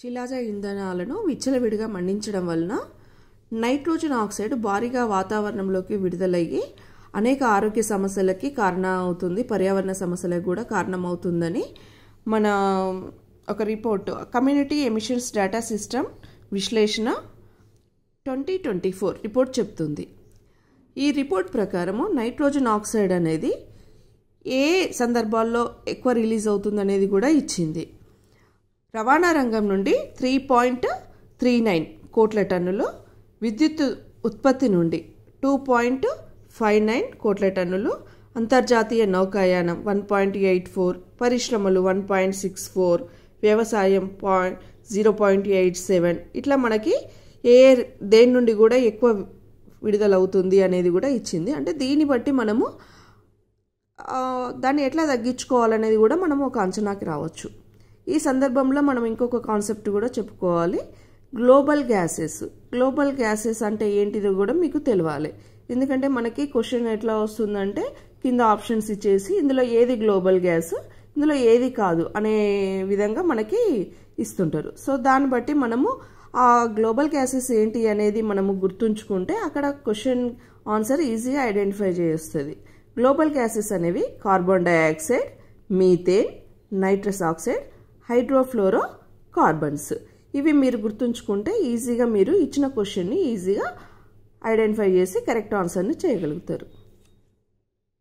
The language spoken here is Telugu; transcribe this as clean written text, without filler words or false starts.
శిలాజ ఇంధనాలను విచ్చలవిడిగా మండించడం వలన నైట్రోజన్ ఆక్సైడ్ భారీగా వాతావరణంలోకి విడుదలయ్యి అనేక ఆరోగ్య సమస్యలకి కారణమవుతుంది, పర్యావరణ సమస్యలకు కూడా కారణమవుతుందని మన ఒక report community emissions data system విశ్లేషణ 2024 రిపోర్ట్ చెప్తుంది. ఈ రిపోర్ట్ ప్రకారము నైట్రోజన్ ఆక్సైడ్ అనేది ఏ సందర్భాల్లో ఎక్కువ రిలీజ్ అవుతుందనేది కూడా ఇచ్చింది. రవాణా రంగం నుండి 3.39 కోట్ల టన్నులు, విద్యుత్ ఉత్పత్తి నుండి 2.59 కోట్ల టన్నులు, అంతర్జాతీయ నౌకాయానం 1.84, పరిశ్రమలు 1.64, వ్యవసాయం 0.87, ఇట్లా మనకి దేని నుండి కూడా ఎక్కువ విడుదలవుతుంది అనేది కూడా ఇచ్చింది. అంటే దీన్ని బట్టి మనము దాన్ని ఎట్లా తగ్గించుకోవాలనేది కూడా మనం ఒక అంచనాకి రావచ్చు. ఈ సందర్భంలో మనం ఇంకొక కాన్సెప్ట్ కూడా చెప్పుకోవాలి. గ్లోబల్ గ్యాసెస్ అంటే ఏంటిదో కూడా మీకు తెలియాలి. ఎందుకంటే మనకి క్వశ్చన్ ఎట్లా వస్తుందంటే కింద ఆప్షన్స్ ఇచ్చేసి ఇందులో ఏది గ్లోబల్ గ్యాస్, ఇందులో ఏది కాదు అనే విధంగా మనకి ఇస్తుంటారు. సో దాన్ని బట్టి మనము ఆ గ్లోబల్ గ్యాసెస్ ఏంటి అనేది మనము గుర్తుంచుకుంటే అక్కడ క్వశ్చన్ ఆన్సర్ ఈజీగా ఐడెంటిఫై చేస్తుంది. గ్లోబల్ గ్యాసెస్ అనేవి carbon dioxide, methane, nitrous oxide, hydrofluoro carbons. ఇవి మీరు గుర్తుంచుకుంటే ఈజీగా మీరు ఇచ్చిన క్వశ్చన్ని ఈజీగా ఐడెంటిఫై చేసి కరెక్ట్ ఆన్సర్ని చేయగలుగుతారు.